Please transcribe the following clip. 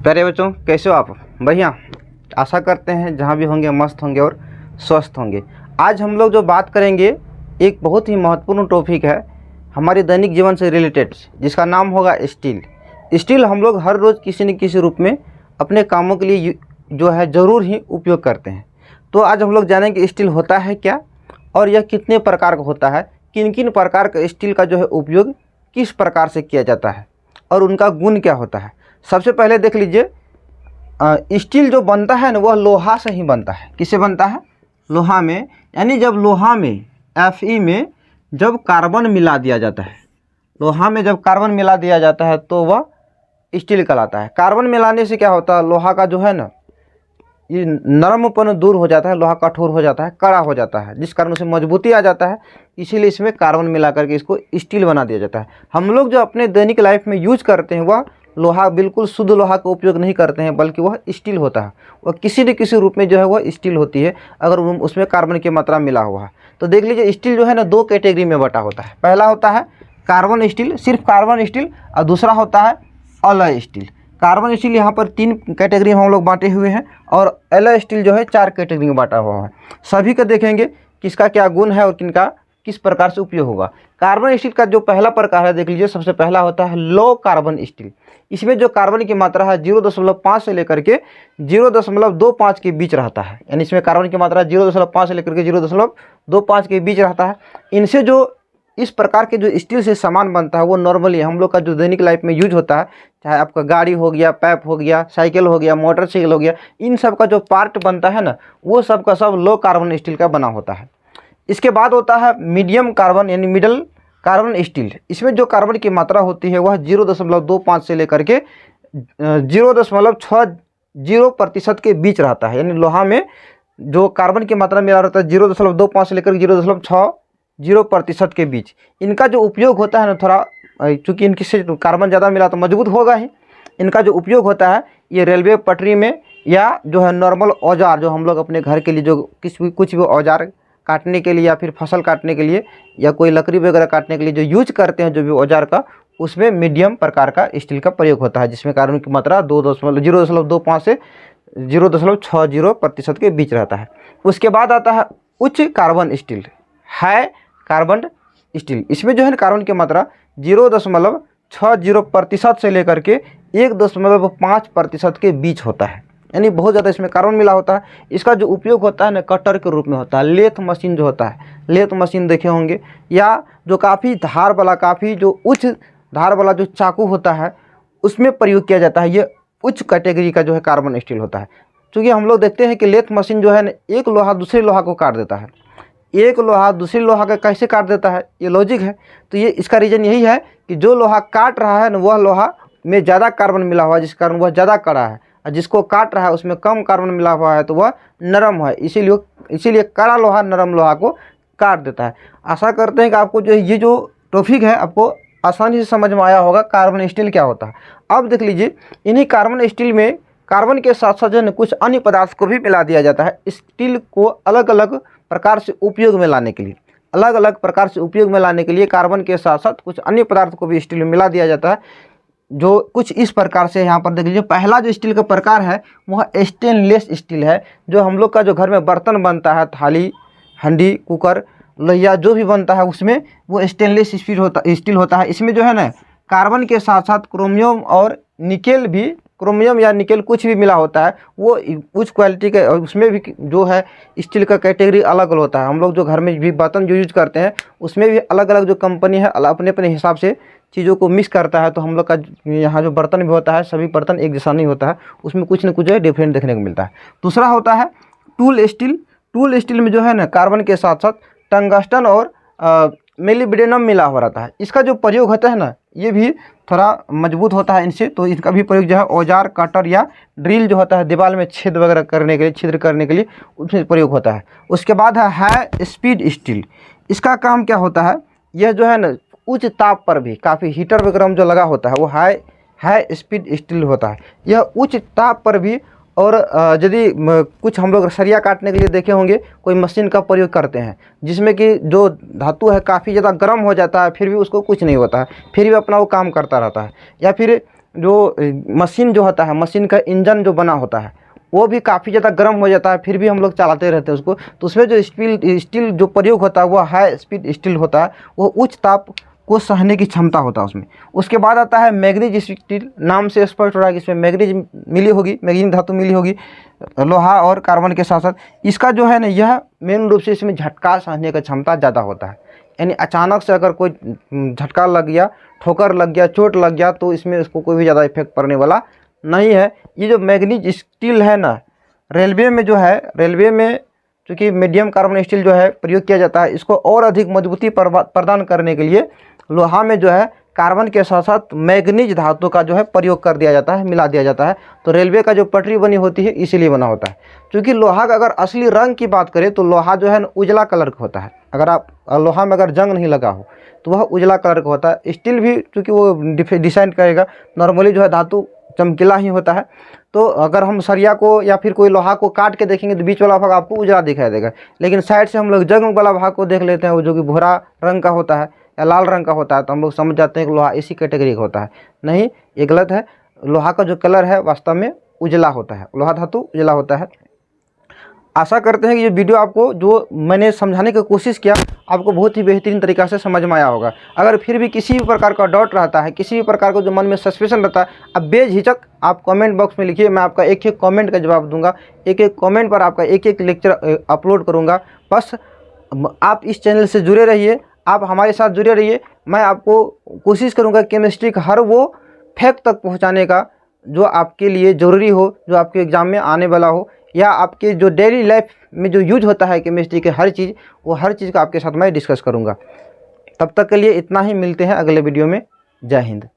प्यारे बच्चों, कैसे हो आप? बढ़िया। आशा करते हैं जहाँ भी होंगे मस्त होंगे और स्वस्थ होंगे। आज हम लोग जो बात करेंगे एक बहुत ही महत्वपूर्ण टॉपिक है हमारे दैनिक जीवन से रिलेटेड, जिसका नाम होगा स्टील। स्टील हम लोग हर रोज़ किसी न किसी रूप में अपने कामों के लिए जो है ज़रूर ही उपयोग करते हैं। तो आज हम लोग जानेंगे स्टील होता है क्या और यह कितने प्रकार का होता है, किन किन प्रकार का स्टील का जो है उपयोग किस प्रकार से किया जाता है और उनका गुण क्या होता है। सबसे पहले देख लीजिए, स्टील जो बनता है ना वह लोहा से ही बनता है। किससे बनता है? लोहा में। यानी जब लोहा में Fe में जब कार्बन मिला दिया जाता है, लोहा में जब कार्बन मिला दिया जाता है तो वह स्टील कहलाता है। कार्बन मिलाने से क्या होता है, लोहा का जो है ना ये नरमपन दूर हो जाता है, लोहा कठोर हो जाता है, कड़ा हो जाता है, जिस कारण उसे मजबूती आ जाता है। इसीलिए इसमें कार्बन मिला करके इसको स्टील बना दिया जाता है। हम लोग जो अपने दैनिक लाइफ में यूज करते हैं वह लोहा, बिल्कुल शुद्ध लोहा का उपयोग नहीं करते हैं, बल्कि वह स्टील होता है। वह किसी न किसी रूप में जो है वह स्टील होती है, अगर उसमें कार्बन की मात्रा मिला हुआ है। तो देख लीजिए, स्टील जो है ना दो कैटेगरी में बटा होता है। पहला होता है कार्बन स्टील, सिर्फ कार्बन स्टील, और दूसरा होता है अलॉय स्टील। कार्बन स्टील यहाँ पर 3 कैटेगरी में हम लोग बांटे हुए हैं और अलॉय स्टील जो है 4 कैटेगरी में बांटा हुआ है। सभी का देखेंगे किसका क्या गुण है और किनका किस प्रकार से उपयोग होगा। कार्बन स्टील का जो पहला प्रकार है देख लीजिए, सबसे पहला होता है लो कार्बन स्टील। इसमें जो कार्बन की मात्रा है 0.5 से लेकर के 0.25 के बीच रहता है। यानी इसमें कार्बन की मात्रा 0.5 से लेकर के 0.25 के बीच रहता है। इनसे जो इस प्रकार के जो स्टील से सामान बनता है वो नॉर्मली हम लोग का जो दैनिक लाइफ में यूज होता है, चाहे आपका गाड़ी हो गया, पाइप हो गया, साइकिल हो गया, मोटरसाइकिल हो गया, इन सब का जो पार्ट बनता है ना वो सब का सब लो कार्बन स्टील का बना होता है। इसके बाद होता है मीडियम कार्बन यानी मिडल कार्बन स्टील। इसमें जो कार्बन की मात्रा होती है वह 0.25 से लेकर के 0.60% के बीच रहता है। यानी लोहा में जो कार्बन की मात्रा मिला रहता है 0.25 से लेकर 0.60% के बीच। इनका जो उपयोग होता है ना, थोड़ा चूँकि इनकी से कार्बन ज़्यादा मिला तो मजबूत होगा ही। इनका जो उपयोग होता है ये रेलवे पटरी में या जो है नॉर्मल औजार, जो हम लोग अपने घर के लिए जो कुछ भी औजार काटने के लिए या फिर फसल काटने के लिए या कोई लकड़ी वगैरह काटने के लिए जो यूज करते हैं जो भी औजार का, उसमें मीडियम प्रकार का स्टील का प्रयोग होता है, जिसमें कार्बन की मात्रा 0.25 से 0.60% के बीच रहता है। उसके बाद आता है उच्च carbon steel, high carbon steel. इसमें जो है कार्बन की मात्रा 0.60% से लेकर के 1.5% के बीच होता है। यानी बहुत ज़्यादा इसमें कार्बन मिला होता है। इसका जो उपयोग होता है ना कटर के रूप में होता है। लेथ मशीन जो होता है, लेथ मशीन देखे होंगे, या जो काफ़ी धार वाला, काफ़ी जो उच्च धार वाला जो चाकू होता है उसमें प्रयोग किया जाता है। ये उच्च कैटेगरी का जो है कार्बन स्टील होता है। क्योंकि हम लोग देखते हैं कि लेथ मशीन जो है ना एक लोहा दूसरे लोहा को काट देता है। एक लोहा दूसरे लोहा का कैसे काट देता है, ये लॉजिक है। तो ये इसका रीज़न यही है कि जो लोहा काट रहा है ना वह लोहा में ज़्यादा कार्बन मिला हुआ है, जिस कारण वह ज़्यादा कड़ा है, और जिसको काट रहा है उसमें कम कार्बन मिला हुआ है तो वह नरम है। इसीलिए कड़ा लोहा नरम लोहा को काट देता है। आशा करते हैं कि आपको जो ये जो टॉपिक है आपको आसानी से समझ में आया होगा कार्बन स्टील क्या होता है। अब देख लीजिए, इन्हीं कार्बन स्टील में कार्बन के साथ साथ जो है कुछ अन्य पदार्थ को भी मिला दिया जाता है स्टील को अलग अलग प्रकार से उपयोग में लाने के लिए। अलग अलग प्रकार से उपयोग में लाने के लिए कार्बन के साथ साथ कुछ अन्य पदार्थ को भी स्टील में मिला दिया जाता है, जो कुछ इस प्रकार से यहाँ पर देख लीजिए। पहला जो स्टील का प्रकार है वह स्टेनलेस स्टील है। जो हम लोग का जो घर में बर्तन बनता है, थाली, हंडी, कुकर, लोहिया जो भी बनता है उसमें वो स्टेनलेस स्टील होता है। इसमें जो है ना कार्बन के साथ साथ क्रोमियम और निकेल भी, क्रोमियम या निकेल कुछ भी मिला होता है, वो उच्च क्वालिटी के। उसमें भी जो है स्टील का कैटेगरी अलग अलग होता है। हम लोग जो घर में भी बर्तन जो यूज करते हैं उसमें भी अलग अलग जो कंपनी है अपने अपने हिसाब से चीज़ों को मिक्स करता है। तो हम लोग का यहाँ जो बर्तन भी होता है सभी बर्तन एक जैसा नहीं होता है, उसमें कुछ न कुछ जो है डिफरेंट देखने को मिलता है। दूसरा होता है टूल स्टील। टूल स्टील में जो है ना कार्बन के साथ साथ टंगस्टन और मेलिब्डेनम मिला हुआ रहता है। इसका जो प्रयोग होता है ना ये भी थोड़ा मजबूत होता है इनसे, तो इसका भी प्रयोग जो है औजार, कटर या ड्रिल जो होता है दीवार में छेद वगैरह करने के लिए, छिद्र करने के लिए उसमें प्रयोग होता है। उसके बाद है हाई स्पीड स्टील। इसका काम क्या होता है, यह जो है ना उच्च ताप पर भी, काफ़ी हीटर वगैरह जो लगा होता है वो हाई स्पीड स्टील होता है। यह उच्च ताप पर भी, और यदि कुछ हम लोग सरिया काटने के लिए देखे होंगे कोई मशीन का प्रयोग करते हैं जिसमें कि जो धातु है काफ़ी ज़्यादा गर्म हो जाता है, फिर भी उसको कुछ नहीं होता है, फिर भी अपना वो काम करता रहता है। या फिर जो मशीन जो होता है, मशीन का इंजन जो बना होता है वो भी काफ़ी ज़्यादा गर्म हो जाता है, फिर भी हम लोग चलाते रहते हैं उसको। तो उसमें जो स्टील जो प्रयोग होता है वो हाई स्पीड स्टील होता है, वो उच्च ताप को सहने की क्षमता होता है उसमें। उसके बाद आता है मैग्नीज स्टील। नाम से स्पष्ट हो रहा है कि इसमें मैग्नीज मिली होगी, मैग्नीज धातु मिली होगी लोहा और कार्बन के साथ साथ। इसका जो है ना, यह मेन रूप से इसमें झटका सहने का क्षमता ज़्यादा होता है। यानी अचानक से अगर कोई झटका लग गया, ठोकर लग गया, चोट लग गया, तो इसमें उसको कोई भी ज़्यादा इफेक्ट पड़ने वाला नहीं है। ये जो मैग्नीज स्टील है ना, रेलवे में जो है, रेलवे में चूँकि मीडियम कार्बन स्टील जो है प्रयोग किया जाता है, इसको और अधिक मजबूती प्रदान करने के लिए लोहा में जो है कार्बन के साथ साथ मैग्नीज धातु का जो है प्रयोग कर दिया जाता है, मिला दिया जाता है। तो रेलवे का जो पटरी बनी होती है इसीलिए बना होता है। क्योंकि लोहा का अगर असली रंग की बात करें तो लोहा जो है ना उजला कलर का होता है। अगर आप लोहा में अगर जंग नहीं लगा हो तो वह उजला कलर का होता है। स्टील भी चूँकि वो डिसाइड करेगा, नॉर्मली जो है धातु चमकीला ही होता है। तो अगर हम सरिया को या फिर कोई लोहा को काट के देखेंगे तो बीच वाला भाग आपको उजला दिखाई देगा, लेकिन साइड से हम लोग जंग वाला भाग को देख लेते हैं, वो जो कि भूरा रंग का होता है या लाल रंग का होता है, तो हम लोग समझ जाते हैं कि लोहा इसी कैटेगरी का होता है। नहीं, ये गलत है। लोहा का जो कलर है वास्तव में उजला होता है, लोहा धातु उजला होता है। आशा करते हैं कि ये वीडियो आपको, जो मैंने समझाने की कोशिश किया, आपको बहुत ही बेहतरीन तरीक़ा से समझ में आया होगा। अगर फिर भी किसी भी प्रकार का डाउट रहता है, किसी भी प्रकार का जो मन में सस्पेंशन रहता है, अब बेझिझक आप कमेंट बॉक्स में लिखिए। मैं आपका एक एक कमेंट का जवाब दूंगा, एक एक कमेंट पर आपका एक एक लेक्चर अपलोड करूंगा। बस आप इस चैनल से जुड़े रहिए, आप हमारे साथ जुड़े रहिए। मैं आपको कोशिश करूँगा केमिस्ट्री का हर वो फैक्ट तक पहुँचाने का जो आपके लिए ज़रूरी हो, जो आपके एग्ज़ाम में आने वाला हो, या आपके जो डेली लाइफ में जो यूज होता है केमिस्ट्री के हर चीज़, वो हर चीज़ का आपके साथ मैं डिस्कस करूँगा। तब तक के लिए इतना ही, मिलते हैं अगले वीडियो में। जय हिंद।